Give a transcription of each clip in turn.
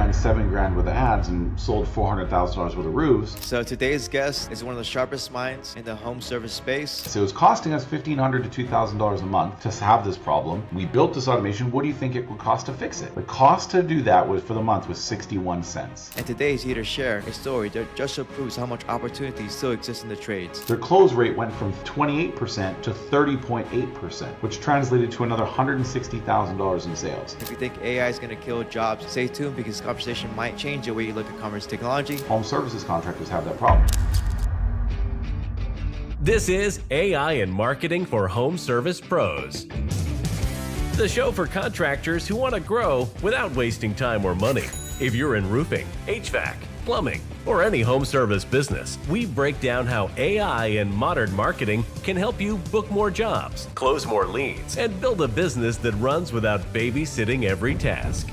ran 7 grand worth of ads and sold $400,000 worth of roofs. So today's guest is one of the sharpest minds in the home service space. So it's costing us $1,500 to $2,000 a month to have this problem. We built this automation. What do you think it would cost to fix it? The cost to do that was for the month was 61 cents. And today he's here to share a story that just proves how much opportunity still exists in the trades. Their close rate went from 28% to 30.8%, which translated to another $160,000 in sales. If you think AI is going to kill jobs, stay tuned because this conversation might change the way you look at commerce technology. Home services contractors have that problem. This is AI and Marketing for Home Service Pros, the show for contractors who want to grow without wasting time or money. If you're in roofing, HVAC, plumbing, or any home service business, we break down how AI and modern marketing can help you book more jobs, close more leads, and build a business that runs without babysitting every task.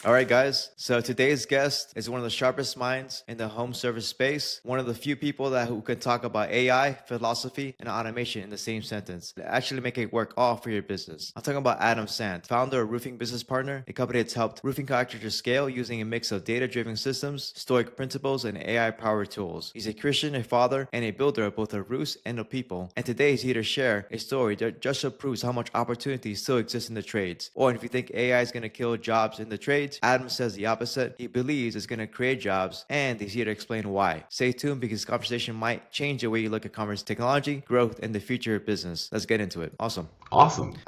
All right, guys. So today's guest is one of the sharpest minds in the home service space. One of the few people who can talk about AI, philosophy, and automation in the same sentence. Actually make it work all for your business. I'm talking about Adam Sant, founder of Roofing Business Partner, a company that's helped roofing contractors scale using a mix of data-driven systems, stoic principles, and AI-powered tools. He's a Christian, a father, and a builder of both the roofs and the people. And today he's here to share a story that just proves how much opportunity still exists in the trades. Or if you think AI is going to kill jobs in the trades, Adam says the opposite. He believes it's going to create jobs, and he's here to explain why. Stay tuned because this conversation might change the way you look at commerce technology, growth, and the future of business. Let's get into it. Awesome.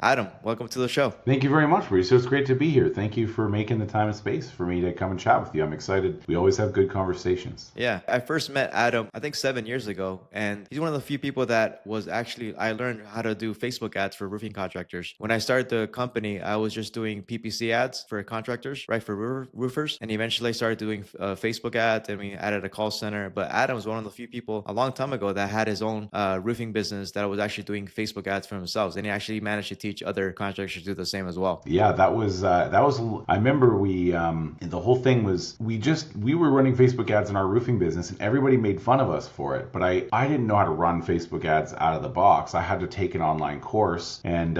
Adam, welcome to the show. Thank you very much, Mauricio. It's great to be here. Thank you for making the time and space for me to come and chat with you. I'm excited. We always have good conversations. Yeah, I first met Adam, I think 7 years ago, and he's one of the few people that I learned how to do Facebook ads for roofing contractors. When I started the company, I was just doing PPC ads for contractors, right, for roofers, and eventually I started doing Facebook ads, and we added a call center. But Adam was one of the few people a long time ago that had his own roofing business that was actually doing Facebook ads for themselves, and he actually managed to teach other contractors to do the same as well. Yeah, that was I remember the whole thing was we were running Facebook ads in our roofing business, and everybody made fun of us for it. But I didn't know how to run Facebook ads out of the box. I had to take an online course, and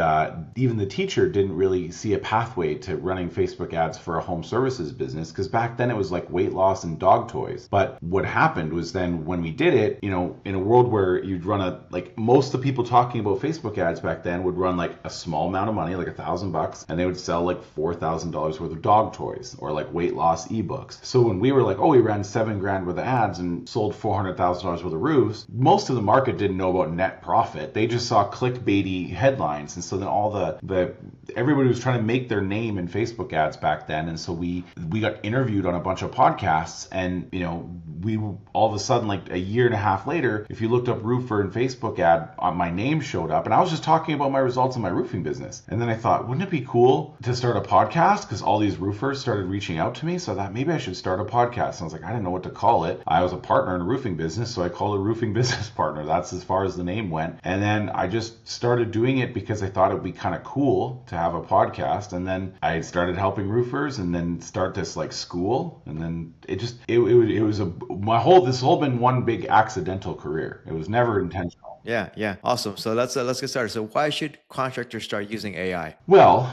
even the teacher didn't really see a pathway to running Facebook ads for a home services business, because back then it was like weight loss and dog toys. But what happened was then when we did it, in a world where you'd run most of the people talking about Facebook ads back then would run like a small amount of money, like $1,000, and they would sell like $4,000 worth of dog toys or like weight loss ebooks. So when we were like, we ran 7 grand worth of ads and sold $400,000 worth of roofs, most of the market didn't know about net profit. They just saw clickbaity headlines. And so then everybody was trying to make their name in Facebook ads back then. And so we got interviewed on a bunch of podcasts, and we all of a sudden, like a year and a half later, if you looked up roofer and Facebook ad, my name showed up, and I was just talking about my results in my roofing business. And then I thought, wouldn't it be cool to start a podcast? Because all these roofers started reaching out to me, so I thought maybe I should start a podcast. And I was like, I didn't know what to call it. I was a partner in a roofing business, so I called it Roofing Business Partner. That's as far as the name went. And then I just started doing it because I thought it would be kind of cool to have a podcast. And then I started helping roofers, and then start this like school, and then this whole been one big accidental career. It was never intentional. Yeah. Awesome. So let's get started. So why should contractors start using AI? Well,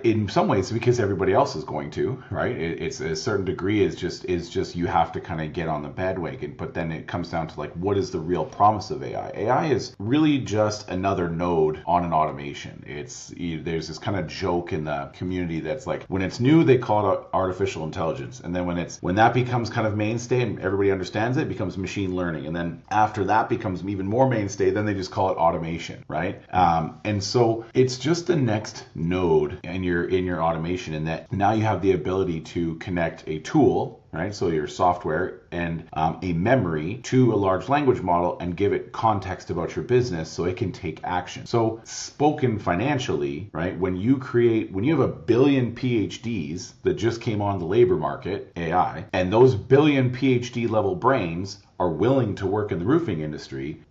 in some ways, because everybody else is going to, right? It's a certain degree is just you have to kind of get on the bandwagon. But then it comes down to like, what is the real promise of AI? AI is really just another node on an automation. There's this kind of joke in the community that's like, when it's new, they call it artificial intelligence, and then when that becomes kind of mainstay and everybody understands it, becomes machine learning, and then after that becomes even more mainstay, then they just call it automation, right? And so it's just the next node in your automation, in that now you have the ability to connect a tool, right? So your software and a memory to a large language model and give it context about your business so it can take action. So spoken financially, right? When you have a billion PhDs that just came on the labor market, AI, and those billion PhD level brains are willing to work in the roofing industry,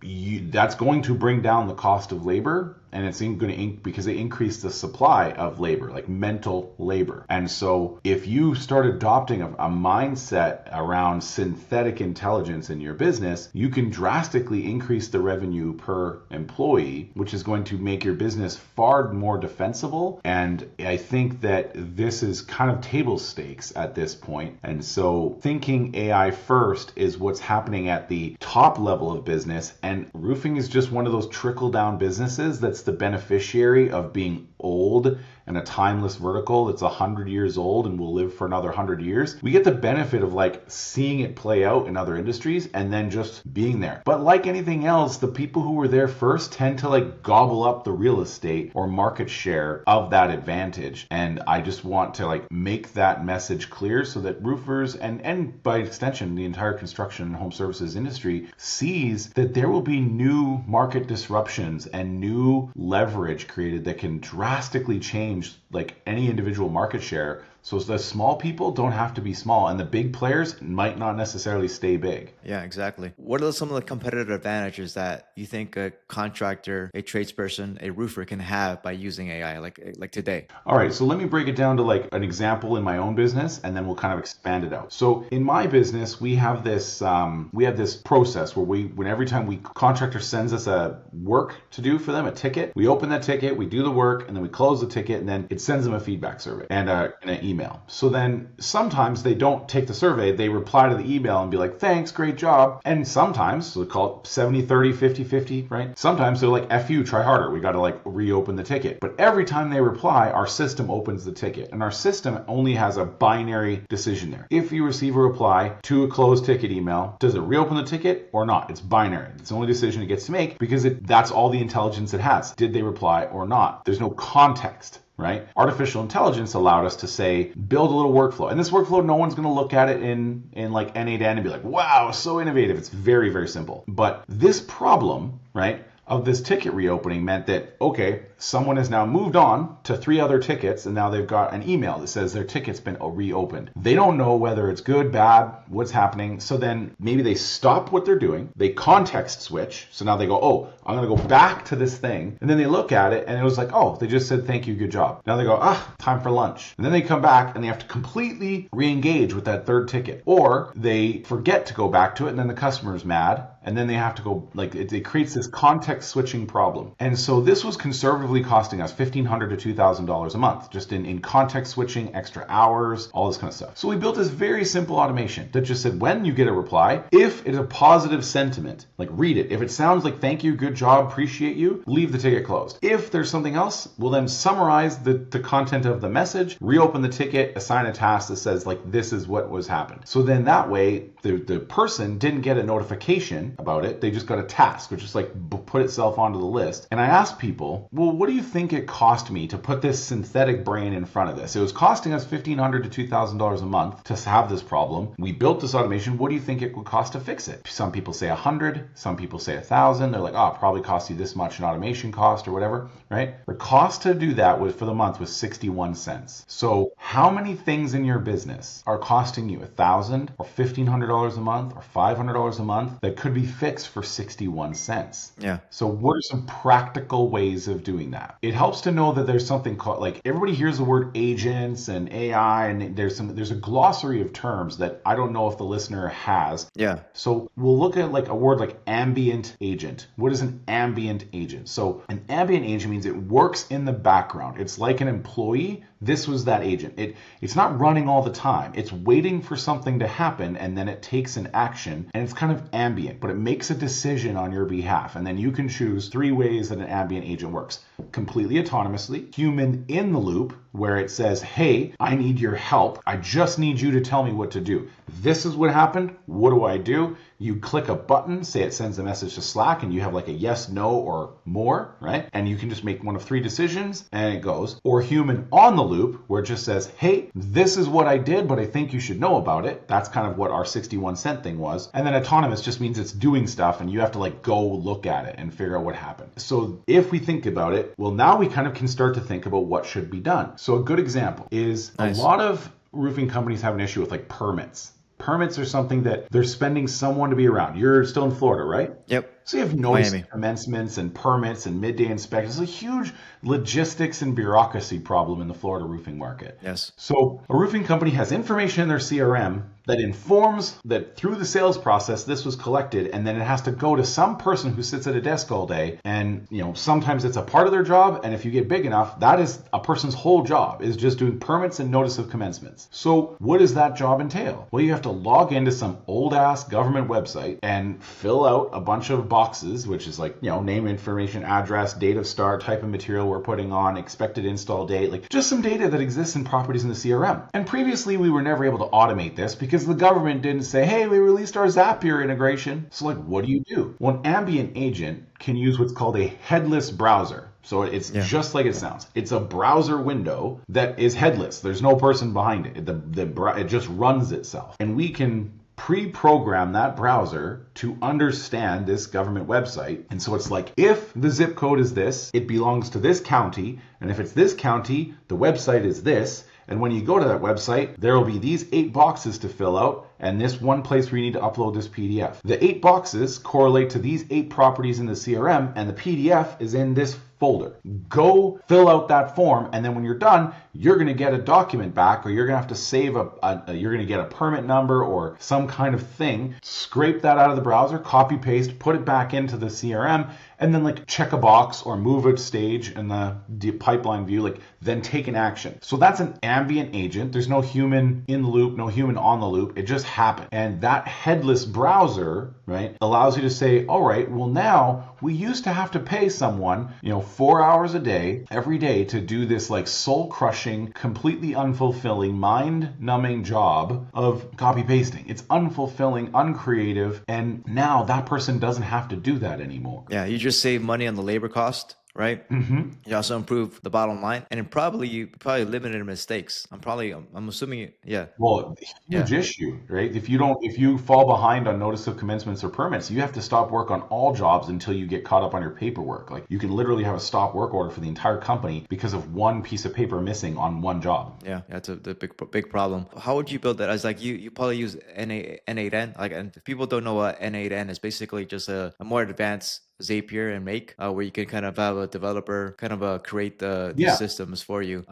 that's going to bring down the cost of labor and it's going to because they increase the supply of labor, like mental labor. And so if you start adopting a mindset around synthetic intelligence in your business, you can drastically increase the revenue per employee, which is going to make your business far more defensible. And I think that this is kind of table stakes at this point. And so thinking AI first is what's happening at the top level of business. And roofing is just one of those trickle down businesses that's the beneficiary of being old and a timeless vertical that's 100 years old and will live for another 100 years. We get the benefit of like seeing it play out in other industries and then just being there. But like anything else, the people who were there first tend to like gobble up the real estate or market share of that advantage. And I just want to like make that message clear so that roofers and by extension the entire construction and home services industry sees that there will be new market disruptions and new leverage created that can drastically change like any individual market share. So the small people don't have to be small, and the big players might not necessarily stay big. Yeah, exactly. What are some of the competitive advantages that you think a contractor, a tradesperson, a roofer can have by using AI like today? All right, so let me break it down to like an example in my own business, and then we'll kind of expand it out. So in my business, we have this process where when every time contractor sends us a work to do for them, a ticket, we open that ticket, we do the work, and then we close the ticket, and then it sends them a feedback survey and an email. So then sometimes they don't take the survey, they reply to the email and be like, thanks, great job. And sometimes, so they call it 70-30, 50-50, right? Sometimes they're like, F you, try harder. We got to like reopen the ticket. But every time they reply, our system opens the ticket. And our system only has a binary decision there. If you receive a reply to a closed ticket email, does it reopen the ticket or not? It's binary. It's the only decision it gets to make because that's all the intelligence it has. Did they reply or not? There's no context. Right? Artificial intelligence allowed us to say, build a little workflow. And this workflow, no one's going to look at it in like N8N and be like, wow, so innovative. It's very, very simple. But this problem, right, of this ticket reopening meant that, okay, someone has now moved on to 3 other tickets and now they've got an email that says their ticket's been reopened. They don't know whether it's good, bad, what's happening. So then maybe they stop what they're doing. They context switch. So now they go, oh, I'm going to go back to this thing. And then they look at it and it was like, oh, they just said, thank you, good job. Now they go, time for lunch. And then they come back and they have to completely re-engage with that 3rd ticket. Or they forget to go back to it and then the customer's mad. And then they have to go, like, it creates this context switching problem. And so this was conservatively costing us $1,500 to $2,000 a month, just in context switching, extra hours, all this kind of stuff. So we built this very simple automation that just said, when you get a reply, if it's a positive sentiment, like read it. If it sounds like thank you, good job, appreciate you, leave the ticket closed. If there's something else, we'll then summarize the content of the message, reopen the ticket, assign a task that says, like, this is what was happened. So then that way, the person didn't get a notification about it. They just got a task, which is like put itself onto the list. And I asked people, well, what do you think it cost me to put this synthetic brain in front of this? It was costing us $1,500 to $2,000 a month to have this problem. We built this automation. What do you think it would cost to fix it? Some people say 100, some people say 1,000. They're like, oh, it probably cost you this much in automation cost or whatever, right? The cost to do that for the month was 61 cents. So how many things in your business are costing you $1,000 or $1,500 a month or $500 a month that could be fixed for 61 cents? Yeah. So what are some practical ways of doing that? It helps to know that there's something called, like, everybody hears the word agents and AI, and there's a glossary of terms that I don't know if the listener has. Yeah. So we'll look at like a word like ambient agent. What is an ambient agent? So an ambient agent means it works in the background. It's like an employee. This was that agent. It's not running all the time. It's waiting for something to happen and then it takes an action, and it's kind of ambient, but it makes a decision on your behalf. And then you can choose 3 ways that an ambient agent works. Completely autonomously, human in the loop, where it says, hey, I need your help. I just need you to tell me what to do. This is what happened. What do I do? You click a button, say it sends a message to Slack, and you have like a yes, no, or more, right? And you can just make one of 3 decisions and it goes. Or human on the loop, where it just says, hey, this is what I did, but I think you should know about it. That's kind of what our 61 cent thing was. And then autonomous just means it's doing stuff and you have to like go look at it and figure out what happened. So if we think about it, well, now we kind of can start to think about what should be done. So a good example is Nice. A lot of roofing companies have an issue with like permits. Permits are something that they're spending someone to be around. You're still in Florida, right? Yep. So you have notice Miami. commencements and permits and midday inspections. It's a huge logistics and bureaucracy problem in the Florida roofing market. Yes. So a roofing company has information in their CRM that informs that through the sales process this was collected, and then it has to go to some person who sits at a desk all day, and sometimes it's a part of their job, and if you get big enough, that is a person's whole job, is just doing permits and notice of commencements. So what does that job entail? Well, you have to log into some old ass government website and fill out a bunch of boxes, which is like name, information, address, date of start, type of material we're putting on, expected install date, like just some data that exists in properties in the CRM. And previously we were never able to automate this because the government didn't say, hey, we released our Zapier integration. So like, what do? Well, an ambient agent can use what's called a headless browser. So it's just like it sounds. It's a browser window that is headless. There's no person behind it. It just runs itself. And we can pre-program that browser to understand this government website. And so it's like, if the zip code is this, it belongs to this county. And if it's this county, the website is this. And when you go to that website, there will be these 8 boxes to fill out and this one place where you need to upload this PDF. The 8 boxes correlate to these 8 properties in the CRM, and the PDF is in this folder. Go fill out that form, and then when you're done, you're going to get a document back, or you're going to have to save you're going to get a permit number or some kind of thing. Scrape that out of the browser, copy paste, put it back into the CRM, and then like check a box or move a stage in the pipeline view, like then take an action. So that's an ambient agent. There's no human in the loop, no human on the loop. It just happened. And that headless browser, right, allows you to say, all right, well now we used to have to pay someone, 4 hours a day, every day to do this like soul crushing, completely unfulfilling, mind numbing job of copy pasting. It's unfulfilling, uncreative. And now that person doesn't have to do that anymore. Yeah, you just save money on the labor cost, right? Mm-hmm. You also improve the bottom line, and you probably limited mistakes. I'm assuming, yeah. Well, huge issue, right? If you fall behind on notice of commencements or permits, you have to stop work on all jobs until you get caught up on your paperwork. Like you can literally have a stop work order for the entire company because of one piece of paper missing on one job. Yeah, that's the big problem. How would you build that? As like you probably use N8N. Like, and if people don't know what N8N is, basically just a more advanced Zapier and Make, where you can kind of have a developer kind of create the systems for you.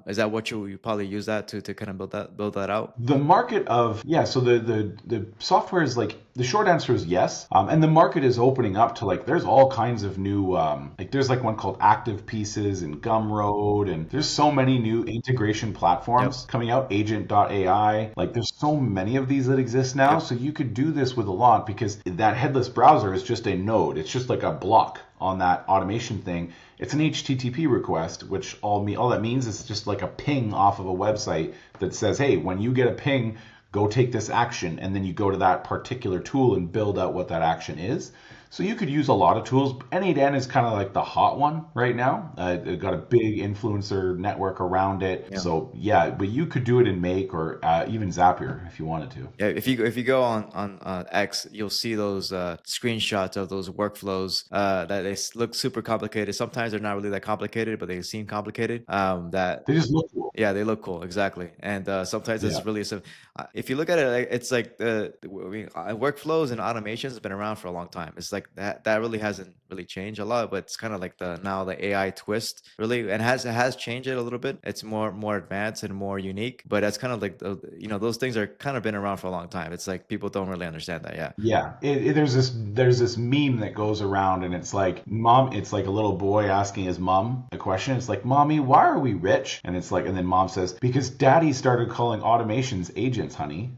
Is that what you probably use that to kind of build that out? The market of so the software is like, the short answer is yes, and the market is opening up to like, there's all kinds of new like there's like one called Active Pieces and Gumroad, and there's so many new integration platforms coming out. Agent.ai, like there's so many of these that exist now. So you could do this with a lot, because that headless browser is just a node. It's just like a block on that automation thing. It's an HTTP request, which all that means is just like a ping off of a website that says, hey, when you get a ping, go take this action, and then you go to that particular tool and build out what that action is. So you could use a lot of tools. N8N is kind of like the hot one right now. It got a big influencer network around it. Yeah. So yeah, but you could do it in Make or even Zapier if you wanted to. Yeah, if you go on X, you'll see those screenshots of those workflows that they look super complicated. Sometimes they're not really that complicated, but they seem complicated. That they just look cool. Yeah, they look cool, exactly. And sometimes it's really simple. If you look at it, it's like workflows and automations have been around for a long time. It's like that really hasn't really changed a lot, but it's kind of like the AI twist really, and it has changed it a little bit. It's more advanced and more unique, but that's kind of like those things are kind of been around for a long time. It's like people don't really understand that. There's this meme that goes around, and it's like it's like a little boy asking his mom a question. It's like, mommy, why are we rich? And it's like, and then mom says, because daddy started calling automations agents, honey.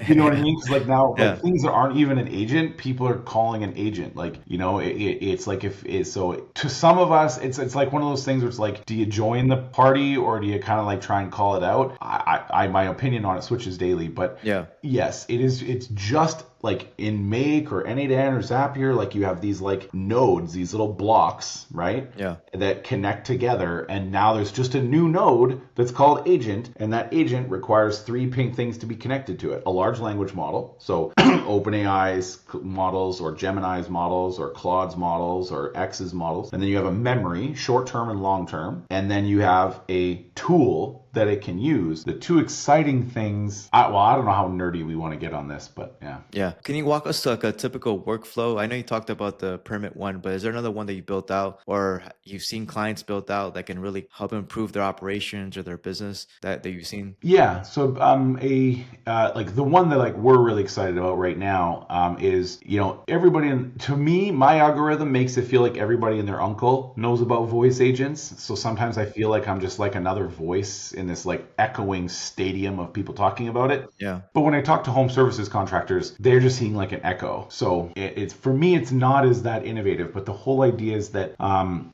You know what I mean? Because like now, like things that aren't even an agent, people are calling an agent. Like, it's like, so to some of us, it's like one of those things where it's like, do you join the party or do you kind of like try and call it out? My opinion on it switches daily, but yes, it is. It's just like in Make or N8N or Zapier, like you have these like nodes, these little blocks, right? Yeah. That connect together. And now there's just a new node that's called agent. And that agent requires 3 ping things to be connected to it. A large language model. So OpenAI's models or Gemini's models or Claude's models or X's models. And then you have a memory, short-term and long-term. And then you have a tool that it can use. The 2 exciting things, I don't know how nerdy we want to get on this, but yeah. Yeah. Can you walk us to like a typical workflow? I know you talked about the permit one, but is there another one that you built out or you've seen clients built out that can really help improve their operations or their business that you've seen? Yeah, so like the one that like we're really excited about right now is, everybody to me, my algorithm makes it feel like everybody and their uncle knows about voice agents. So sometimes I feel like I'm just like another voice in this like echoing stadium of people talking about it. Yeah. But when I talk to home services contractors, they're just seeing like an echo. So it's for me, it's not as that innovative, but the whole idea is that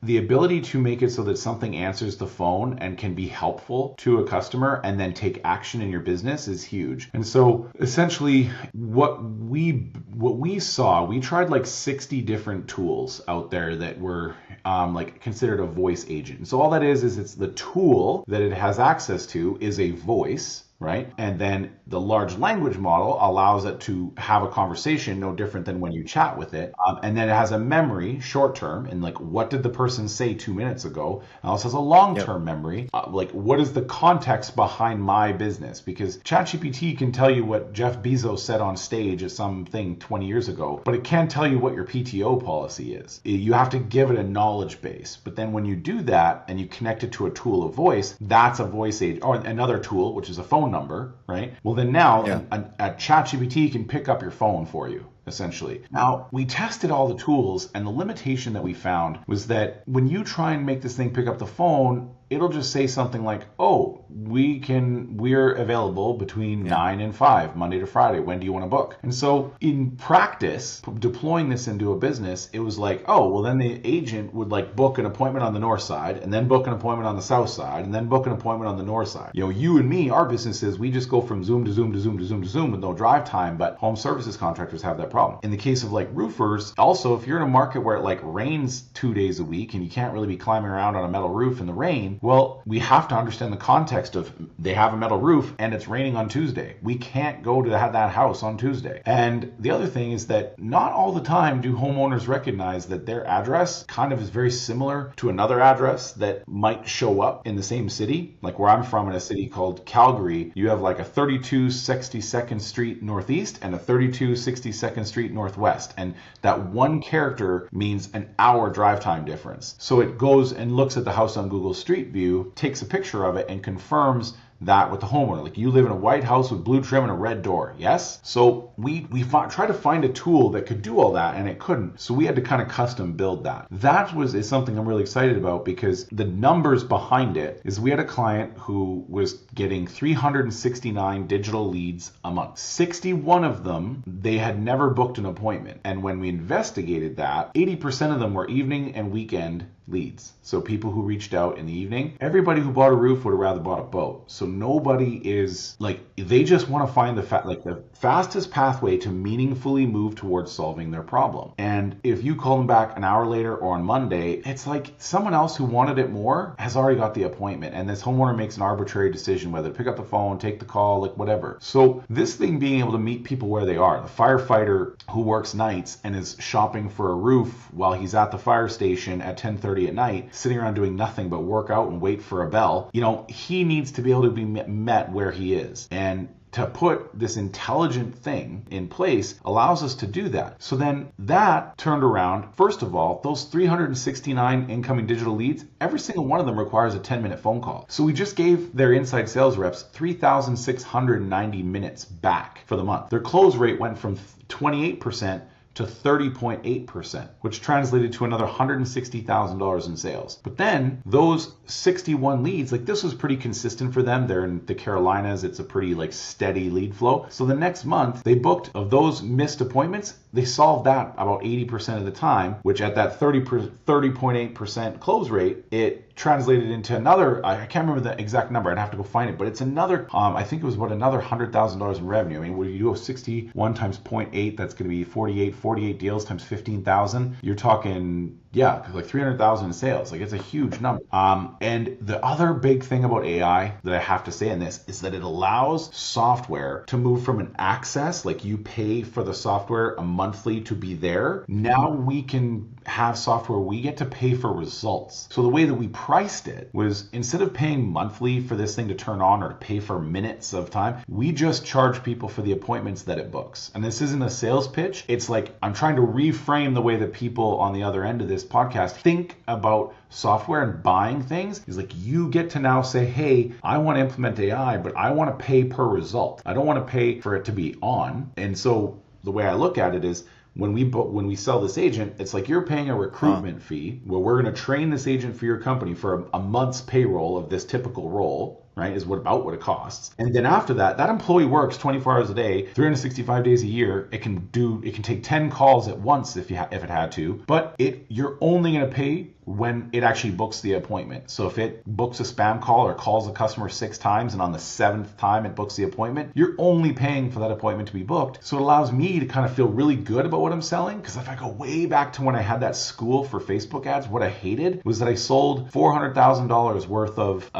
the ability to make it so that something answers the phone and can be helpful to a customer and then take action in your business is huge. And so essentially what we saw, we tried like 60 different tools out there that were like considered a voice agent. And so all that is it's the tool that it has access to is a voice, right? And then the large language model allows it to have a conversation no different than when you chat with it. And then it has a memory, short term, and like what did the person say 2 minutes ago? It also has a long-term memory, like what is the context behind my business? Because ChatGPT can tell you what Jeff Bezos said on stage at something 20 years ago, but it can't tell you what your PTO policy is. You have to give it a knowledge base. But then when you do that and you connect it to a tool of voice, that's a voice agent, or another tool, which is a phone number, right? Well, then now a ChatGPT can pick up your phone for you, essentially. Now, we tested all the tools, and the limitation that we found was that when you try and make this thing pick up the phone, it'll just say something like, oh, we're available between 9 and 5, Monday to Friday. When do you want to book? And so in practice, deploying this into a business, it was like, oh, well, then the agent would like book an appointment on the north side and then book an appointment on the south side and then book an appointment on the north side. You and me, our businesses, we just go from Zoom to Zoom to Zoom to Zoom to Zoom with no drive time, but home services contractors have that problem. In the case of like roofers, also, if you're in a market where it like rains 2 days a week and you can't really be climbing around on a metal roof in the rain, well, we have to understand the context of they have a metal roof and it's raining on Tuesday. We can't go to that house on Tuesday. And the other thing is that not all the time do homeowners recognize that their address kind of is very similar to another address that might show up in the same city. Like where I'm from in a city called Calgary, you have like a 32 62nd Street Northeast and a 32 62nd Street Northwest. And that one character means an hour drive time difference. So it goes and looks at the house on Google Street View, takes a picture of it, and confirms that with the homeowner. Like you live in a white house with blue trim and a red door. Yes? So we tried to find a tool that could do all that, and it couldn't. So we had to kind of custom build that. That is something I'm really excited about because the numbers behind it is we had a client who was getting 369 digital leads a month. 61 of them, they had never booked an appointment. And when we investigated that, 80% of them were evening and weekend leads. So people who reached out in the evening, everybody who bought a roof would have rather bought a boat. So nobody is like, they just want to find the fastest pathway to meaningfully move towards solving their problem. And if you call them back an hour later or on Monday, it's like someone else who wanted it more has already got the appointment. And this homeowner makes an arbitrary decision whether to pick up the phone, take the call, like whatever. So this thing being able to meet people where they are, the firefighter who works nights and is shopping for a roof while he's at the fire station at 10:30 at night, sitting around doing nothing but work out and wait for a bell, he needs to be able to be met where he is. And to put this intelligent thing in place allows us to do that. So then that turned around, first of all, those 369 incoming digital leads, every single one of them requires a 10-minute phone call. So we just gave their inside sales reps 3,690 minutes back for the month. Their close rate went from 28% to 30.8%, which translated to another $160,000 in sales. But then those 61 leads, like this was pretty consistent for them. They're in the Carolinas. It's a pretty like steady lead flow. So the next month they booked of those missed appointments, they solved that about 80% of the time, which at that 30.8% close rate, it translated into another, I can't remember the exact number, I'd have to go find it, but it's another, I think it was about another $100,000 in revenue. I mean, when you do 61 times 0.8, that's going to be 48 deals times 15,000. You're talking, Yeah, like 300,000 in sales. Like it's a huge number. And the other big thing about AI that I have to say in this is that it allows software to move from an access, like you pay for the software a monthly to be there. Now we can have software, we get to pay for results. So the way that we priced it was, instead of paying monthly for this thing to turn on or to pay for minutes of time, we just charge people for the appointments that it books. And this isn't a sales pitch. It's like, I'm trying to reframe the way that people on the other end of this podcast think about software and buying things. Is like, you get to now say, hey, I want to implement AI, but I want to pay per result. I don't want to pay for it to be on. And so the way I look at it is, when we sell this agent, it's like you're paying a recruitment fee where we're going to train this agent for your company for a month's payroll of this typical role, right, is about what it costs. And then after that, that employee works 24 hours a day, 365 days a year. It can take 10 calls at once if it had to, but you're only going to pay when it actually books the appointment. So if it books a spam call or calls a customer 6 times and on the 7th time it books the appointment, you're only paying for that appointment to be booked. So it allows me to kind of feel really good about what I'm selling. Because if I go way back to when I had that school for Facebook ads, what I hated was that I sold $400,000 worth of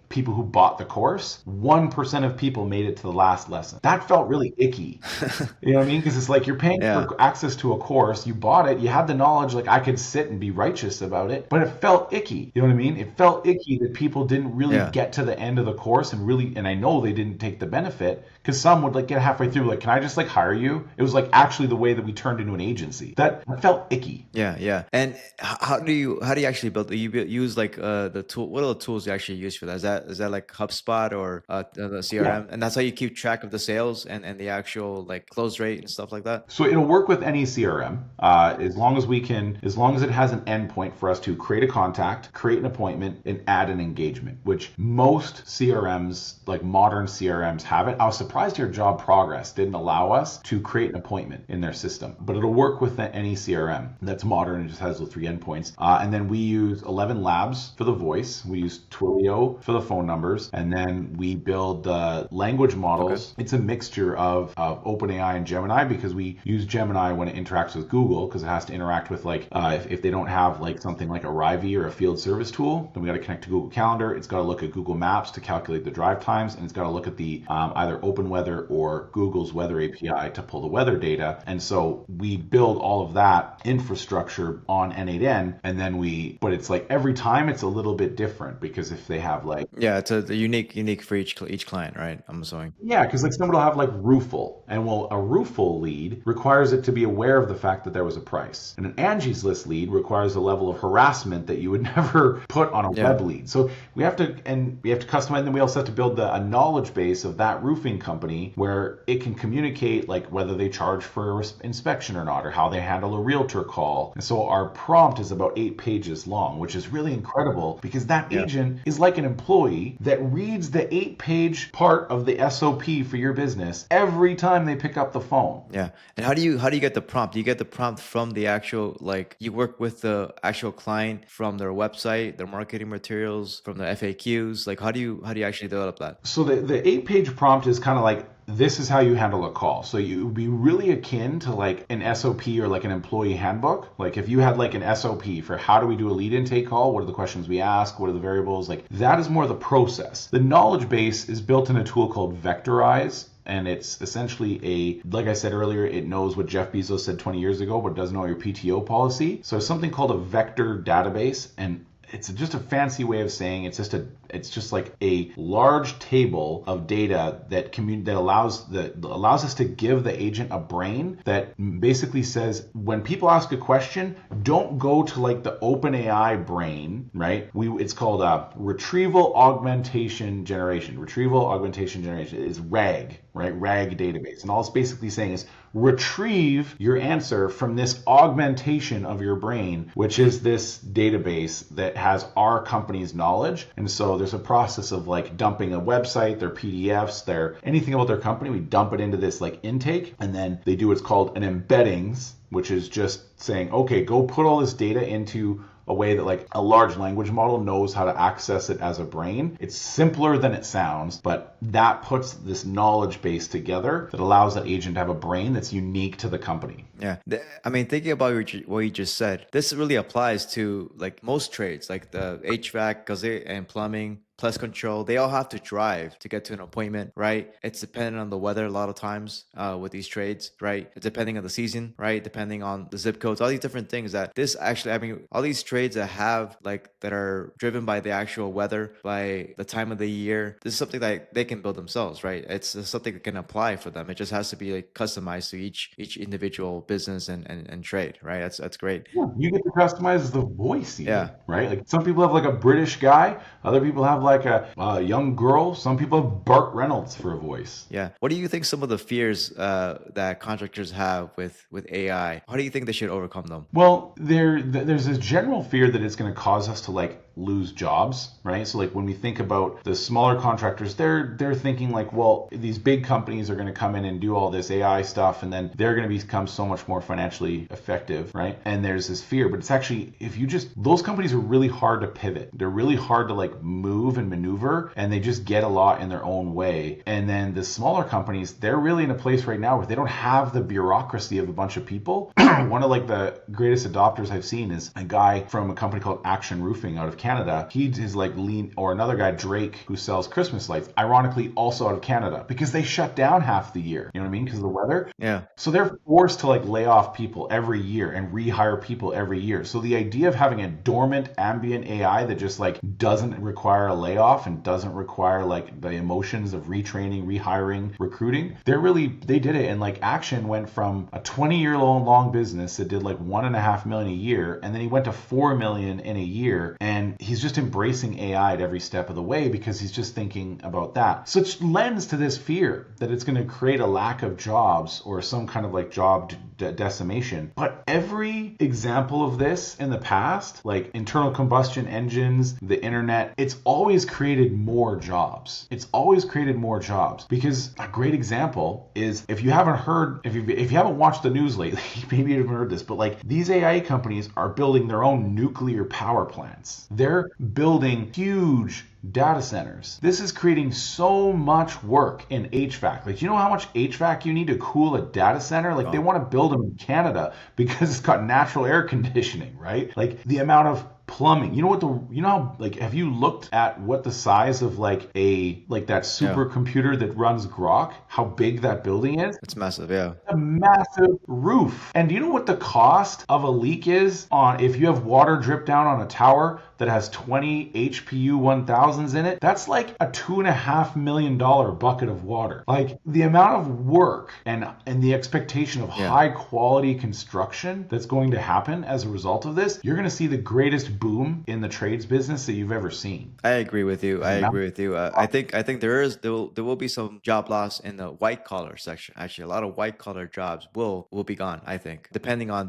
people who bought the course. 1% of people made it to the last lesson. That felt really icky. You know what I mean? Because it's like, you're paying for access to a course, you bought it, you had the knowledge, like I could sit and be righteous about it, but it felt icky. You know what I mean? It felt icky that people didn't really get to the end of the course and I know they didn't take the benefit, because some would like get halfway through, like, can I just like hire you? It was like actually the way that we turned into an agency. That felt icky. Yeah. And how do you actually build? Do you use like the tool? What are the tools you actually use for that? Is that like HubSpot or the CRM? Yeah. And that's how you keep track of the sales and the actual like close rate and stuff like that? So it'll work with any CRM as long as it has an endpoint for us to create a contact, create an appointment, and add an engagement, which most CRMs, like modern CRMs, have it. I was surprised your Job Progress didn't allow us to create an appointment in their system, but it'll work with any CRM that's modern and just has those 3 endpoints. And then we use 11 Labs for the voice. We use Twilio for the phone numbers, and then we build language models. Okay. It's a mixture of OpenAI and Gemini, because we use Gemini when it interacts with Google, because it has to interact with like if they don't have like something like a Rivy or a field service tool, then we got to connect to Google Calendar. It's got to look at Google Maps to calculate the drive times, and it's got to look at the either Open Weather or Google's Weather API to pull the weather data. And so we build all of that infrastructure on N8N, and then but it's like every time it's a little bit different, because if they have like it's a unique for each client, right? I'm assuming. Yeah, because like someone will have like Roofle, and a Roofle lead requires it to be aware of the fact that there was a price, and an Angie's List lead requires a level of harassment that you would never put on a web lead. So we have to customize, and then we also have to build a knowledge base of that roofing company where it can communicate like whether they charge for inspection or not, or how they handle a realtor call. And so our prompt is about 8 pages long, which is really incredible, because that agent is like an employee that reads the 8-page part of the SOP for your business every time they pick up the phone. Yeah. And how do you get the prompt? Do you get the prompt from the actual, like, you work with the actual client from their website, their marketing materials, from the FAQs? Like, how do you actually develop that? So the 8-page prompt is kind of like, this is how you handle a call. So you would be really akin to like an SOP or like an employee handbook. Like if you had like an SOP for how do we do a lead intake call, what are the questions we ask, what are the variables, like that is more the process. The knowledge base is built in a tool called Vectorize. And it's essentially like I said earlier, it knows what Jeff Bezos said 20 years ago, but doesn't know your PTO policy. So it's something called a vector database, and it's just a fancy way of saying it's just like a large table of data that allows us to give the agent a brain that basically says, when people ask a question, don't go to like the OpenAI brain, right? It's called retrieval augmentation generation. Retrieval augmentation generation is RAG, right? RAG database. And all it's basically saying is retrieve your answer from this augmentation of your brain, which is this database that has our company's knowledge. And so there's a process of like dumping a website, their PDFs, anything about their company. We dump it into this like intake, and then they do what's called an embeddings, which is just saying, okay, go put all this data into a way that like a large language model knows how to access it as a brain. It's simpler than it sounds, but that puts this knowledge base together that allows that agent to have a brain that's unique to the company. Yeah. I mean, thinking about what you just said, this really applies to like most trades, like the HVAC, and plumbing, pest control. They all have to drive to get to an appointment, right? It's dependent on the weather a lot of times with these trades, right? It's depending on the season, right? Depending on the zip codes, all these different things that this actually, I mean, all these trades that are driven by the actual weather, by the time of the year, this is something that they can build themselves, right? It's something that can apply for them. It just has to be like customized to each individual business and trade, right? That's great. Yeah, you get to customize the voice even, Yeah. right? Like some people have like a British guy, other people have like a young girl, some people have Burt Reynolds for a voice. Yeah. What do you think some of the fears that contractors have with AI? How do you think they should overcome them? Well, there's this general fear that it's going to cause us to like lose jobs, right? So like when we think about the smaller contractors, they're thinking like, well, these big companies are going to come in and do all this AI stuff, and then they're going to become so much more financially effective, right? And there's this fear, but it's actually, if you just, those companies are really hard to pivot. They're really hard to like move and maneuver, and they just get a lot in their own way. And then the smaller companies, they're really in a place right now where they don't have the bureaucracy of a bunch of people. One of like the greatest adopters I've seen is a guy from a company called Action Roofing out of Canada. He is like or another guy, Drake, who sells Christmas lights, ironically also out of Canada, because they shut down half the year, you know what I mean, because of the weather. Yeah. So they're forced to like lay off people every year and rehire people every year. So the idea of having a dormant ambient AI that just like doesn't require a layoff and doesn't require like the emotions of retraining, rehiring, recruiting, they did it. And like Action went from a 20-year-long business that did like $1.5 million a year, and then he went to $4 million in a year, and he's just embracing AI at every step of the way because he's just thinking about that. So it lends to this fear that it's going to create a lack of jobs or some kind of like job decimation. But every example of this in the past, like internal combustion engines, the internet, it's always created more jobs. It's always created more jobs, because a great example is, if you haven't heard, if you haven't watched the news lately, maybe you haven't heard this, but like these AI companies are building their own nuclear power plants. They're building huge data centers. This is creating so much work in HVAC. Like, you know how much HVAC you need to cool a data center? Like, they want to build them in Canada because it's got natural air conditioning, right? Like the amount of plumbing. You know how, like, have you looked at what the size of like that supercomputer that runs Grok, how big that building is? It's massive, yeah. A massive roof. And do you know what the cost of a leak is on if you have water drip down on a tower that has 20 HPU 1000s in it? That's like a $2.5 million bucket of water. Like the amount of work and the expectation of high quality construction that's going to happen as a result of this, you're going to see the greatest boom in the trades business that you've ever seen. I agree with you. I think there will be some job loss in the white collar section. Actually, a lot of white collar jobs will be gone, I think, depending on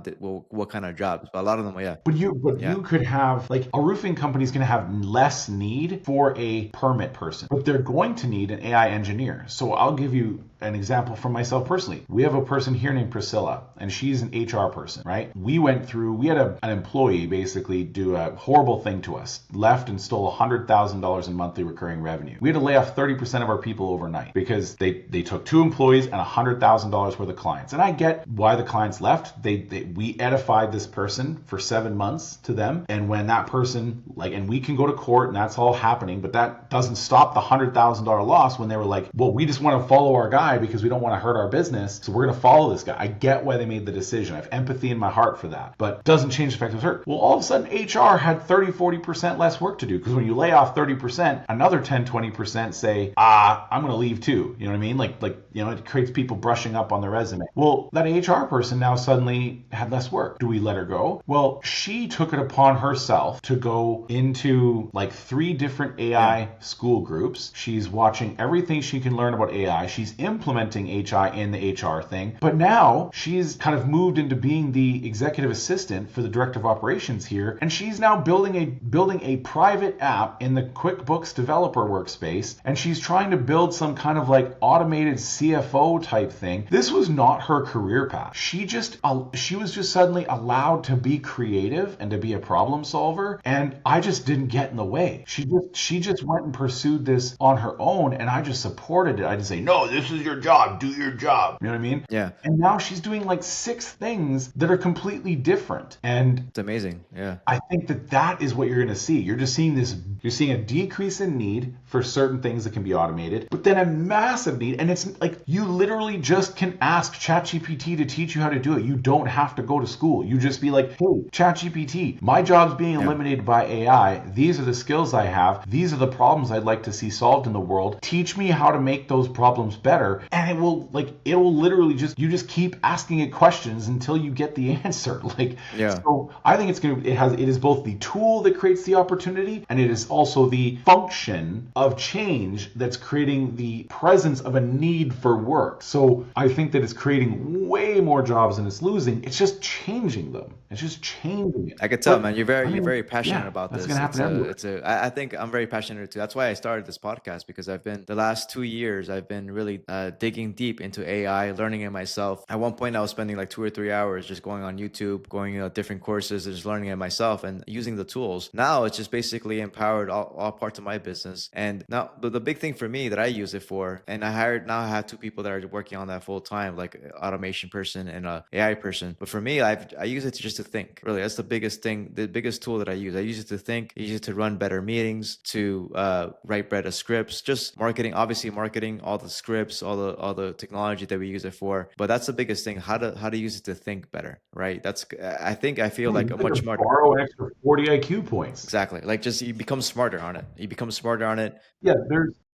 what kind of jobs. But a lot of them, yeah. But you could have, like, a roofing company is going to have less need for a permit person, but they're going to need an AI engineer. So I'll give you an example from myself personally. We have a person here named Priscilla, and she's an HR person, right? We had an employee basically do a horrible thing to us, left and stole $100,000 in monthly recurring revenue. We had to lay off 30% of our people overnight because they took 2 employees and $100,000 worth of clients. And I get why the clients left. We edified this person for 7 months to them. And when that person, like, and we can go to court and that's all happening, but that doesn't stop the $100,000 loss when they were like, well, we just want to follow our guy because we don't want to hurt our business, so we're going to follow this guy. I get why they made the decision. I have empathy in my heart for that, but doesn't change the fact it was hurt. Well, all of a sudden HR had 30-40% less work to do, because when you lay off 30%, another 10-20% say, I'm going to leave too. You know what I mean? Like it creates people brushing up on their resume. Well, that HR person now suddenly had less work. Do we let her go? Well, she took it upon herself to go go into like 3 different AI school groups. She's watching everything she can learn about AI. She's implementing HI in the HR thing. But now she's kind of moved into being the executive assistant for the director of operations here. And she's now building a private app in the QuickBooks developer workspace. And she's trying to build some kind of like automated CFO type thing. This was not her career path. She was just suddenly allowed to be creative and to be a problem solver. And I just didn't get in the way. She just went and pursued this on her own, and I just supported it. I just say, no, this is your job. Do your job. You know what I mean? Yeah. And now she's doing like 6 things that are completely different. And it's amazing. Yeah. I think that is what you're going to see. You're just seeing this. You're seeing a decrease in need for certain things that can be automated, but then a massive need. And it's like you literally just can ask ChatGPT to teach you how to do it. You don't have to go to school. You just be like, hey, ChatGPT, my job's being eliminated by AI. These are the skills I have. These are the problems I'd like to see solved in the world. Teach me how to make those problems better. And it will literally you just keep asking it questions until you get the answer. So I think it is both the tool that creates the opportunity, and it is also the function of change that's creating the presence of a need for work. So I think that it's creating way more jobs than it's losing. It's just changing them. It's just changing it. I could tell, man. You're very passionate about this. That's gonna happen everywhere. I think I'm very passionate too. That's why I started this podcast, because the last 2 years I've been really digging deep into AI, learning it myself. At one point I was spending like 2 or 3 hours just going on YouTube, going different courses, and just learning it myself and using the tools. Now it's just basically empowered all parts of my business. And now the big thing for me that I use it for, and I have 2 people that are working on that full time, like automation person and a AI person. But for me, I use it to think. Really, that's the biggest thing, the biggest tool that I use. I use it to think, I use it to run better meetings, to write better scripts, just marketing, all the scripts, all the technology that we use it for. But that's the biggest thing, how to use it to think better, right? I feel like a much smarter. Borrow an extra 40 IQ points. Exactly. Like just you become smarter on it. Yeah,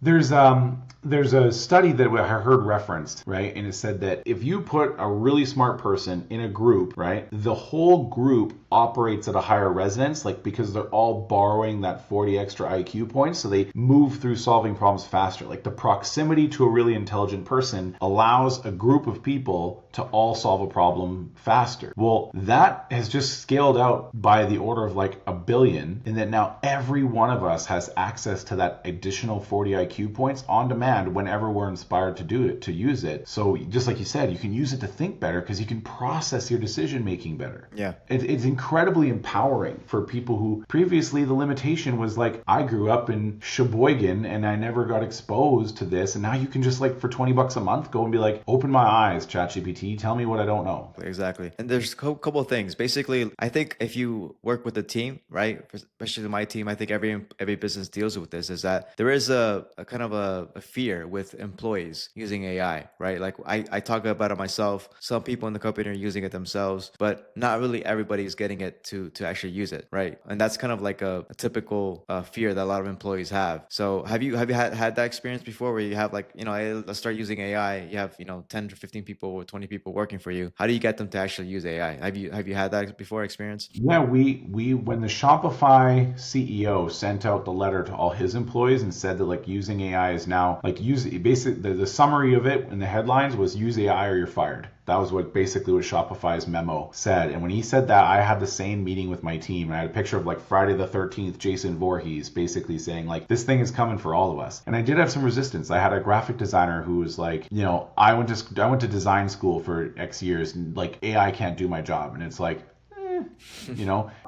there's a study that I heard referenced, right? And it said that if you put a really smart person in a group, right, the whole group operates at a higher resonance, like because they're all borrowing that 40 extra IQ points, so they move through solving problems faster. Like the proximity to a really intelligent person allows a group of people to all solve a problem faster. Well, that has just scaled out by the order of like 1 billion, in that now every one of us has access to that additional 40 IQ points on demand whenever we're inspired to use it. So just like you said, you can use it to think better because you can process your decision making better. Yeah. It's incredibly empowering for people who previously the limitation was like, I grew up in Sheboygan and I never got exposed to this. And now you can just like for $20 a month go and be like, open my eyes, ChatGPT, tell me what I don't know. Exactly. And there's a couple of things. Basically, I think if you work with a team, right, especially my team, I think every business deals with this, is that there is a kind of a fear with employees using AI, right? Like I talk about it myself. Some people in the company are using it themselves, but not really everybody is getting it to actually use it, right? And that's kind of like a typical fear that a lot of employees have. So have you had that experience before, where you have like, hey, let's start using AI. You have 10 to 15 people or 20 people working for you. How do you get them to actually use AI? Have you had that before experience? Yeah, we when the Shopify CEO sent out the letter to all his employees and said that like using AI is now like basically the summary of it in the headlines was use AI or you're fired. That was basically what Shopify's memo said. And when he said that, I had the same meeting with my team. And I had a picture of like Friday the 13th, Jason Voorhees basically saying like, this thing is coming for all of us. And I did have some resistance. I had a graphic designer who was like, I went to design school for X years and like AI can't do my job. And it's like,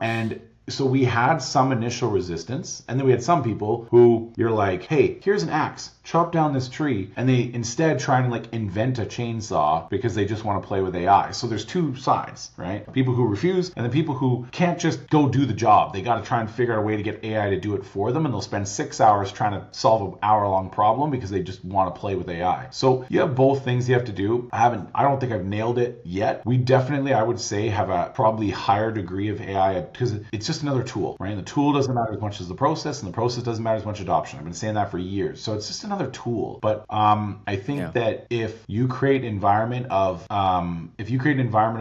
and so we had some initial resistance, and then we had some people who you're like, hey, here's an axe, chop down this tree, and they instead try and like invent a chainsaw because they just want to play with AI. So there's 2 sides, right? People who refuse, and the people who can't just go do the job. They got to try and figure out a way to get AI to do it for them, and they'll spend 6 hours trying to solve an hour-long problem because they just want to play with AI. So you have both things you have to do. I don't think I've nailed it yet. We definitely, I would say, have a probably higher degree of AI because it's just just another tool, right? And the tool doesn't matter as much as the process, and the process doesn't matter as much as adoption. I've been saying that for years. So it's just another tool. But I think that if you create an environment of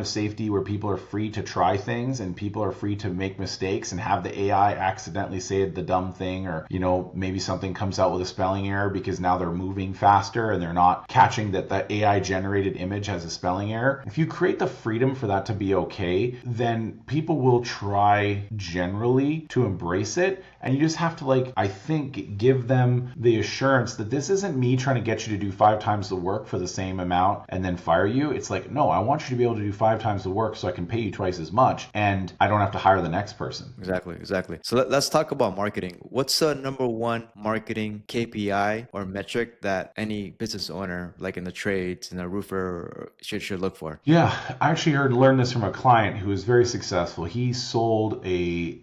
safety where people are free to try things and people are free to make mistakes and have the AI accidentally say the dumb thing, or maybe something comes out with a spelling error because now they're moving faster and they're not catching that the AI generated image has a spelling error. If you create the freedom for that to be okay, then people will try generally to embrace it. And you just have to, I think, give them the assurance that this isn't me trying to get you to do 5 times the work for the same amount and then fire you. It's like, no, I want you to be able to do 5 times the work so I can pay you twice as much and I don't have to hire the next person. Exactly. So let's talk about marketing. What's the number one marketing KPI or metric that any business owner, like in the trades and a roofer, should look for? Yeah, I actually learned this from a client who was very successful. He sold a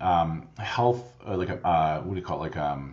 health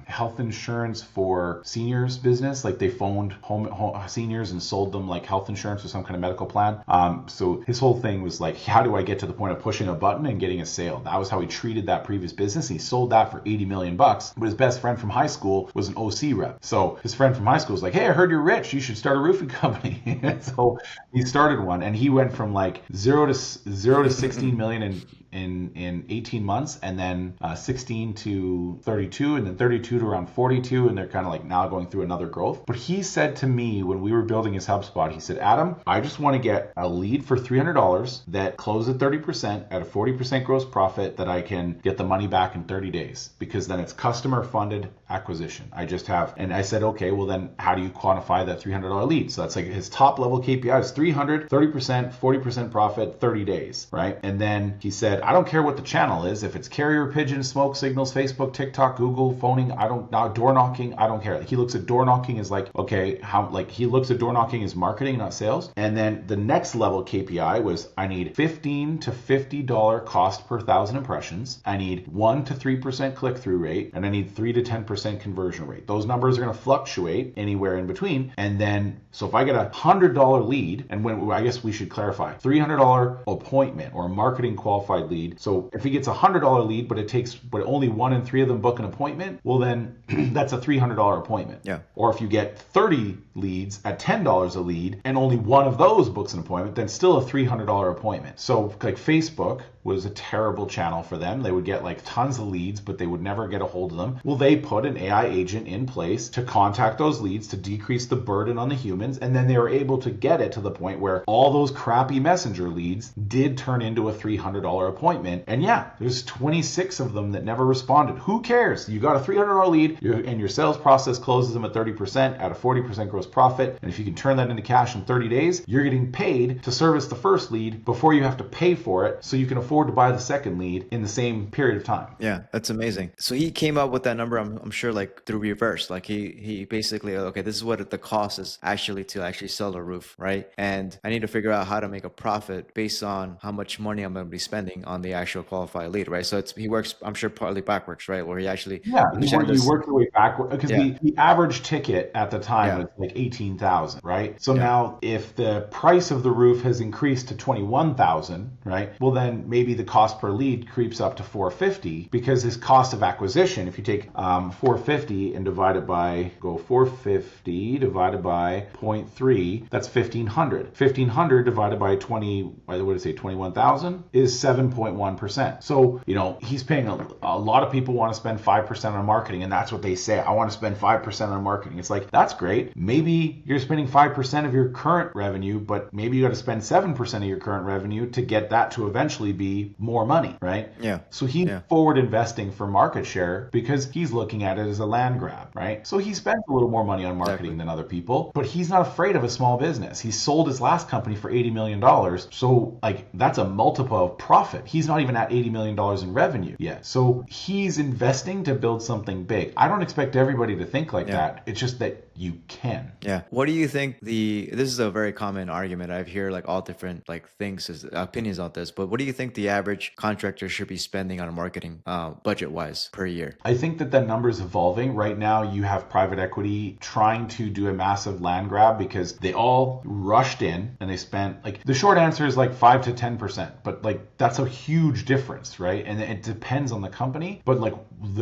health insurance for seniors business. Like they phoned home seniors and sold them like health insurance or some kind of medical plan. So his whole thing was like, how do I get to the point of pushing a button and getting a sale? That was how he treated that previous business. He sold that for $80 million. But his best friend from high school was an OC rep. So his friend from high school was like, hey, I heard you're rich. You should start a roofing company. So he started one, and he went from like zero to 16 million in 18 months, and then 16 to 32, and then 32 to around 42, and they're kind of like now going through another growth. But he said to me when we were building his HubSpot, he said, Adam, I just want to get a lead for $300 that closes at 30% at a 40% gross profit that I can get the money back in 30 days, because then it's customer funded acquisition. And I said, okay, well then how do you quantify that $300 lead? So that's like his top level KPI is 300, 30%, 40% profit, 30 days, right? And then he said, I don't care what the channel is. If it's carrier pigeon, smoke signals, Facebook, TikTok, Google, phoning, door knocking, I don't care. He looks at door knocking as like, okay, he looks at door knocking as marketing, not sales. And then the next level KPI was, I need $15 to $50 cost per 1,000 impressions. I need 1 to 3% click-through rate, and I need 3 to 10% conversion rate. Those numbers are going to fluctuate anywhere in between. And then, so if I get a $100 lead, and I guess we should clarify, $300 appointment or a marketing qualified lead. So if he gets a $100 lead, but only 1 in 3 of them book an appointment, well then that's a $300 appointment. Yeah. Or if you get 30 leads at $10 a lead and only 1 of those books an appointment, then still a $300 appointment. So like Facebook was a terrible channel for them. They would get like tons of leads, but they would never get a hold of them. Well, they put an AI agent in place to contact those leads to decrease the burden on the humans. And then they were able to get it to the point where all those crappy messenger leads did turn into a $300 appointment. And yeah, there's 26 of them that never responded. Who cares? You got a $300 lead and your sales process closes them at 30% at a 40% gross profit. And if you can turn that into cash in 30 days, you're getting paid to service the first lead before you have to pay for it, so you can afford to buy the second lead in the same period of time. Yeah, that's amazing. So he came up with that number, I'm sure, like through reverse. Like he basically, okay, this is what the cost is actually to actually sell a roof, right? And I need to figure out how to make a profit based on how much money I'm going to be spending on the actual qualified lead, right? So he works, I'm sure, partly backwards, right? Where he actually you work your way backward, because the average ticket at the time was like 18,000, right? So now if the price of the roof has increased to 21,000, right? Well, then maybe the cost per lead creeps up to 450, because his cost of acquisition, if you take 450 and divide it by 0.3, that's 1,500. 1,500 divided by 21,000 is 7.1%. So, he's paying a lot of people want to spend 5% on marketing, and that's what they say. I want to spend 5% on marketing. It's like, that's great. Maybe you're spending 5% of your current revenue, but maybe you got to spend 7% of your current revenue to get that to eventually be more money, right? Yeah. So he's forward investing for market share because he's looking at it as a land grab, right? So he spends a little more money on marketing than other people, but he's not afraid of a small business. He sold his last company for $80 million. So like that's a multiple of profit. He's not even at $80 million in revenue yet. So he's investing to build something big. I don't expect everybody to think like that. It's just that you can. Yeah. What do you think this is a very common argument. I've heard like all different like things, opinions on this, but what do you think the average contractor should be spending on marketing budget wise per year? I think that number is evolving. Right now you have private equity trying to do a massive land grab because they all rushed in and they spent, like, the short answer is like 5 to 10%, but like that's a huge difference, right? And it depends on the company, but like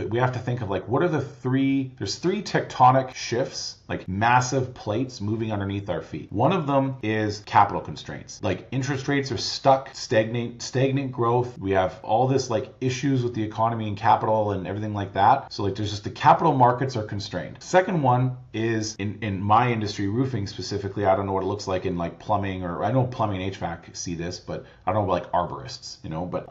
we have to think of like, what are there's three tectonic shifts, like massive plates moving underneath our feet. One of them is capital constraints. Like interest rates are stuck, stagnant growth. We have all this like issues with the economy and capital and everything like that. So like there's just the capital markets are constrained. Second one is in my industry, roofing specifically. I don't know what it looks like in like plumbing, or I know plumbing and HVAC see this, but I don't know about like arborists, but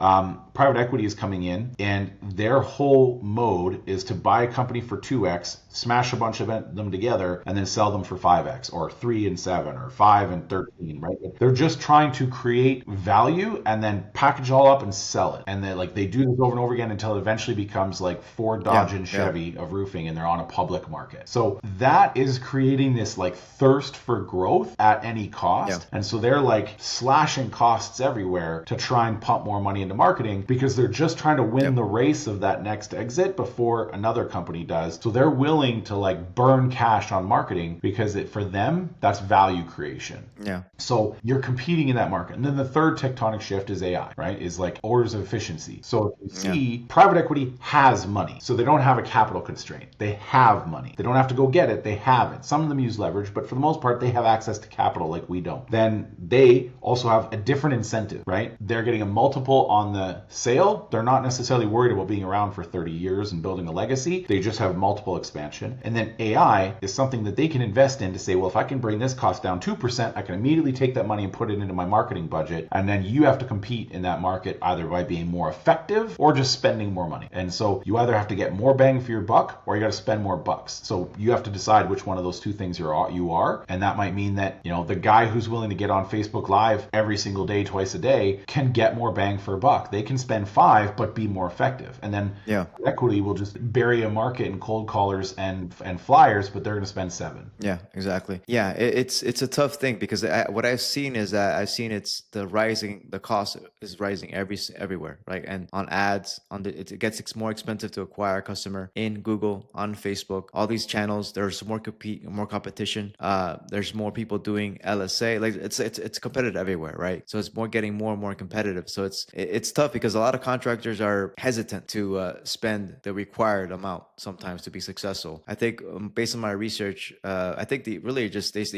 private equity is coming in, and their whole mode is to buy a company for 2x, smash a bunch of them together, and then sell them for 5x or 3 and 7 or 5 and 13, right? They're just trying to create value and then package it all up and sell it. And they do this over and over again until it eventually becomes like Ford, Dodge, and Chevy of roofing, and they're on a public market. So that is creating this like thirst for growth at any cost. Yeah. And so they're like slashing costs everywhere to try and pump more money into marketing, because they're just trying to win the race of that next exit before another company does. So they're willing to like burn cash on marketing, because for them, that's value creation. Yeah. So you're competing in that market. And then the third tectonic shift is AI, right? Is like orders of efficiency. So if you see, private equity has money. So they don't have a capital constraint. They have money. They don't have to go get it. They have it. Some of them use leverage, but for the most part, they have access to capital like we don't. Then they also have a different incentive, right? They're getting a multiple on the sale. They're not necessarily worried about being around for 30 years and building a legacy. They just have multiple expansion. And then AI is something that they can invest in to say, well, if I can bring this cost down 2%, I can immediately take that money and put it into my marketing budget. And then you have to compete in that market either by being more effective or just spending more money. And so you either have to get more bang for your buck, or you got to spend more bucks. So you have to decide which one of those two things you are. And that might mean that, the guy who's willing to get on Facebook Live every single day, twice a day, can get more bang for a buck. They can spend 5, but be more effective. And then equity will just bury a market in cold callers and flyers, but they're going to spend 7. Yeah, exactly. Yeah, it's a tough thing, because what I've seen is that the cost is rising everywhere, right? And on ads, it gets more expensive to acquire a customer in Google, on Facebook, all these channels. There's more competition. There's more people doing LSA. Like it's competitive everywhere, right? So it's getting more and more competitive. So it's tough, because a lot of contractors are hesitant to spend the required amount sometimes to be successful. I think based on my research, I think they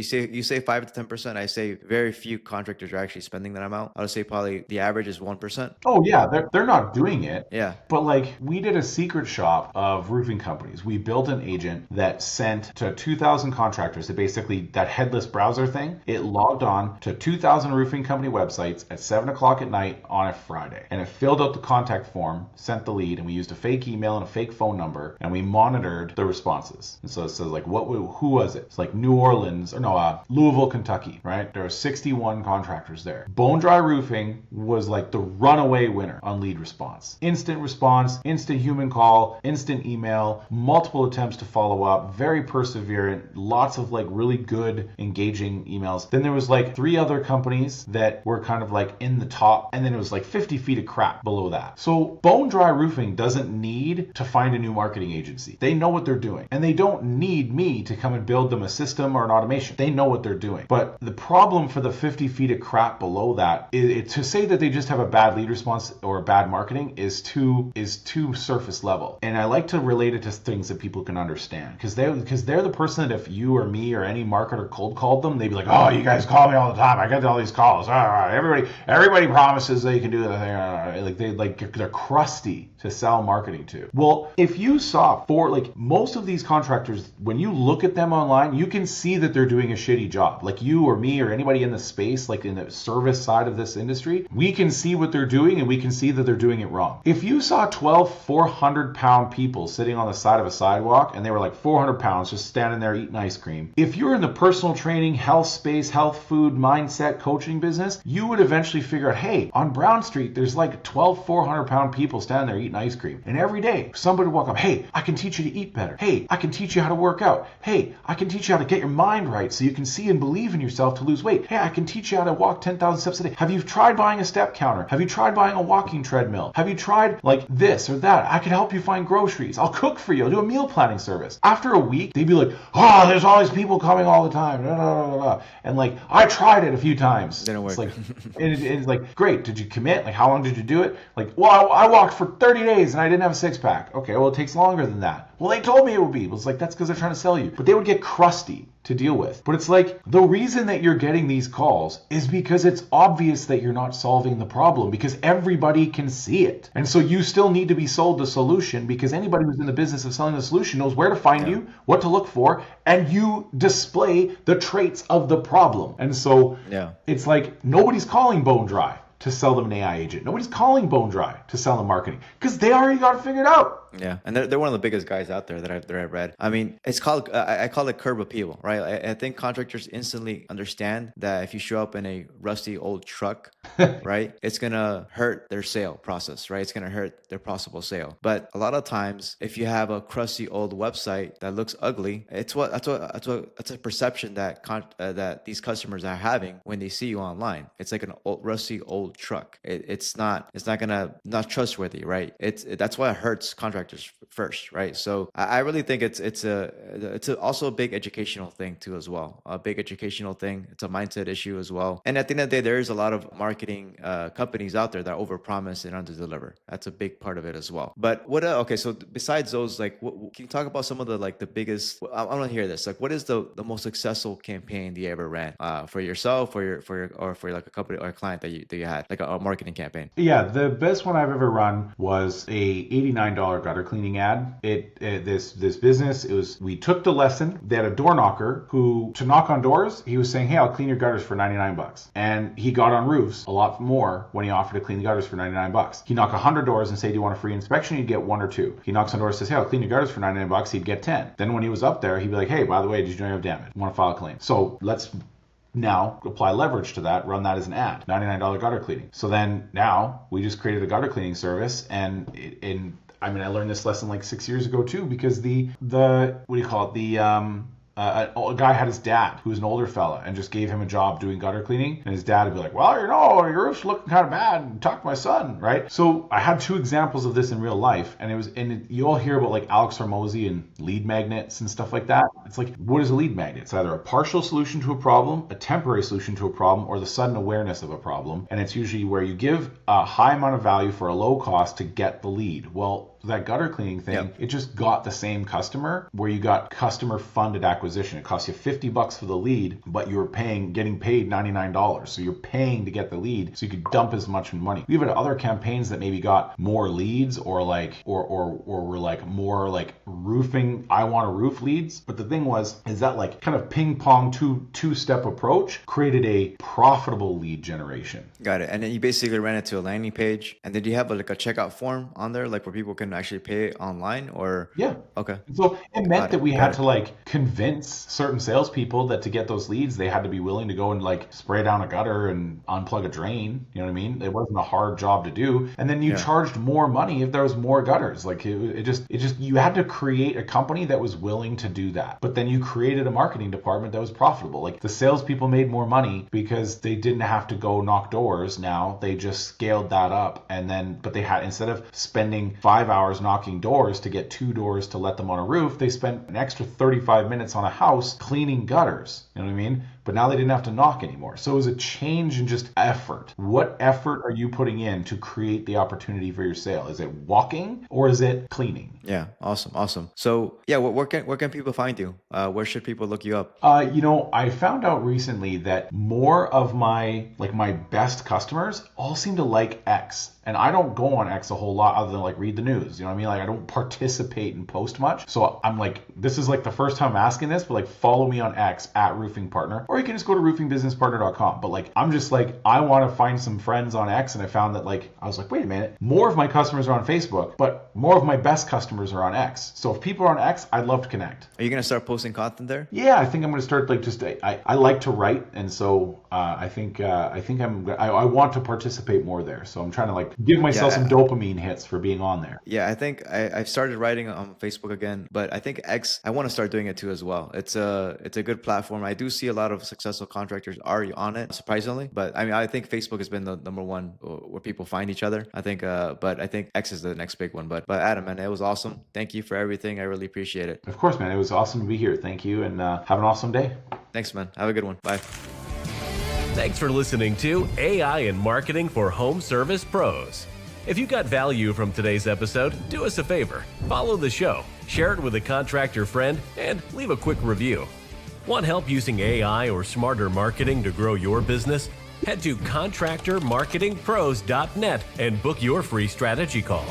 say you say 5 to 10%. I say very few contractors are actually spending that amount. I would say probably the average is 1%. Oh yeah, they're not doing it. Yeah. But like we did a secret shop of roofing companies. We built an agent that sent to 2,000 contractors that headless browser thing. It logged on to 2,000 roofing company websites at 7 o'clock at night on a Friday. And it filled out the contact form, sent the lead, and we used a fake email and a fake phone number, and we monitored the responses. And so it says like, who was it? It's like Louisville, Kentucky, right? There are 61 contractors there. Bone Dry Roofing was like the runaway winner on lead response. Instant response, instant human call, instant email, multiple attempts to follow up, very perseverant, lots of like really good engaging emails. Then there was like 3 other companies that were kind of like in the top, and then it was like 50 feet of crap below that. So Bone Dry Roofing doesn't need to find a new marketing agency. They know what they're doing, and they don't need me to come and build them a system or an automation. They know what they're doing. But the problem for the 50 feet of crap below that is to say that they just have a bad lead response or a bad marketing is too surface level. And I like to relate it to things that people can understand, because they're the person that if you or me or any marketer cold called them, they'd be like, oh, you guys call me all the time. I get all these calls. Everybody promises they can do that. They're crusty to sell marketing to. Well, if you saw most of these contractors, when you look at them online, you can see that they're doing a shitty job. Like you or me or anybody in the space, like in the service side of this industry, we can see what they're doing, and we can see that they're doing it wrong. If you saw 12 400-pound people sitting on the side of a sidewalk, and they were like 400 pounds just standing there eating ice cream, if you're in the personal training, health space, health food, mindset, coaching business, you would eventually figure out, hey, on Brown Street, there's like 12 400-pound people standing there eating ice cream. And every day, somebody would walk up, hey, I can teach you to eat better. Hey, I can teach you how to work out. Hey, I can teach you how to get your mind right so you can see and believe in yourself to lose weight. Hey, I can teach you how to walk 10,000 steps a day. Have you tried buying a step counter? Have you tried buying a walking treadmill? Have you tried like this or that? I can help you find groceries. I'll cook for you. I'll do a meal planning service. After a week, they'd be like, oh, there's all these people coming all the time. And like, I tried it a few times. Didn't work. It's like, and it's like, great. Did you commit? commit? Like, how long did you do it? Like, well, I walked for 30 days and I didn't have a six pack. Okay, well, it takes longer than that. Well, they told me it would be. It was like, that's because they're trying to sell you. But they would get crusty to deal with. But it's like, the reason that you're getting these calls is because it's obvious that you're not solving the problem, because everybody can see it. And so you still need to be sold the solution, because anybody who's in the business of selling the solution knows where to find you, what to look for, and you display the traits of the problem. And so it's like, nobody's calling Bone Dry to sell them an AI agent. Nobody's calling Bone Dry to sell them marketing, because they already got it figured out. Yeah, and they're one of the biggest guys out there that I've read. I mean, it's called I call it curb appeal, right? I think contractors instantly understand that if you show up in a rusty old truck, right, it's gonna hurt their sale process, right? It's gonna hurt their possible sale. But a lot of times, if you have a crusty old website that looks ugly, that's a perception that that these customers are having when they see you online. It's like an rusty old truck. It's not trustworthy, right? That's why it hurts contractors first, right? So I really think it's also a big educational thing too as well. A big educational thing. It's a mindset issue as well. And at the end of the day, there is a lot of marketing companies out there that overpromise and underdeliver. That's a big part of it as well. But what? Okay, so besides those, like, can you talk about some of the the biggest? I want to hear this. Like, what is the most successful campaign that you ever ran for yourself, or for like a company or a client that you had, like a marketing campaign? Yeah, the best one I've ever run was a $89 gutter cleaning ad. This business, we took the lesson. They had a door knocker who, to knock on doors, he was saying, hey, I'll clean your gutters for $99. And he got on roofs a lot more when he offered to clean the gutters for $99. He knocked 100 doors and say, do you want a free inspection? He'd get 1 or 2. He knocks on doors and says, hey, I'll clean your gutters for $99. He'd get 10. Then when he was up there, he'd be like, hey, by the way, did you know you have damage? Want to file a claim? So let's now apply leverage to that, run that as an ad, $99 gutter cleaning. So then now we just created a gutter cleaning service, and I learned this lesson like 6 years ago too, because the what do you call it? A guy had his dad, who was an older fella, and just gave him a job doing gutter cleaning, and his dad would be like, well, your roof's looking kind of bad, talk to my son, right? So I had 2 examples of this in real life, and you all hear about like Alex Hormozy and lead magnets and stuff like that. It's like, what is a lead magnet? It's either a partial solution to a problem, a temporary solution to a problem, or the sudden awareness of a problem. And it's usually where you give a high amount of value for a low cost to get the lead. Well, that gutter cleaning thing, It just got the same customer, where you got customer funded acquisition. It costs you $50 for the lead, but you're getting paid $99. So you're paying to get the lead, so you could dump as much money. We've had other campaigns that maybe got more leads, or were like more like roofing, I want a roof leads. But the thing is that like kind of ping pong two-step approach created a profitable lead generation. Got it. And then you basically ran it to a landing page. And did you have like a checkout form on there, like where people can actually pay it online, or? Yeah. Okay. So it meant that we had to like convince certain salespeople that to get those leads, they had to be willing to go and like spray down a gutter and unplug a drain. You know what I mean? It wasn't a hard job to do. And then you charged more money if there was more gutters. Like it just you had to create a company that was willing to do that. But then you created a marketing department that was profitable. Like the salespeople made more money because they didn't have to go knock doors. Now they just scaled that up, but they had, instead of spending 5 hours knocking doors to get 2 doors to let them on a roof, they spent an extra 35 minutes on a house cleaning gutters. You know what I mean? But now they didn't have to knock anymore. So it was a change in just effort. What effort are you putting in to create the opportunity for your sale? Is it walking or is it cleaning? Yeah, awesome. So yeah, where can people find you? Where should people look you up? I found out recently that more of my best customers all seem to like X. And I don't go on X a whole lot other than like read the news. You know what I mean? Like I don't participate and post much. So I'm like, this is like the first time I'm asking this, but like follow me on X at Roofing Partner, or you can just go to roofingbusinesspartner.com. But like, I'm just like, I want to find some friends on X. And I found that I was like, wait a minute, more of my customers are on Facebook, but more of my best customers are on X. So if people are on X, I'd love to connect. Are you going to start posting content there? Yeah, I think I'm going to start I like to write. And so I want to participate more there. So I'm trying to like give myself some dopamine hits for being on there. Yeah, I think I've started writing on Facebook again, but I think X, I want to start doing it too as well. It's a good platform. I do see a lot of successful contractors are on it, surprisingly. But I mean, I think Facebook has been the number one where people find each other. I think, but I think X is the next big one. But Adam, man, it was awesome. Thank you for everything. I really appreciate it. Of course, man. It was awesome to be here. Thank you, and have an awesome day. Thanks, man. Have a good one. Bye. Thanks for listening to AI and Marketing for Home Service Pros. If you got value from today's episode, do us a favor. Follow the show, share it with a contractor friend, and leave a quick review. Want help using AI or smarter marketing to grow your business? Head to contractormarketingpros.net and book your free strategy call.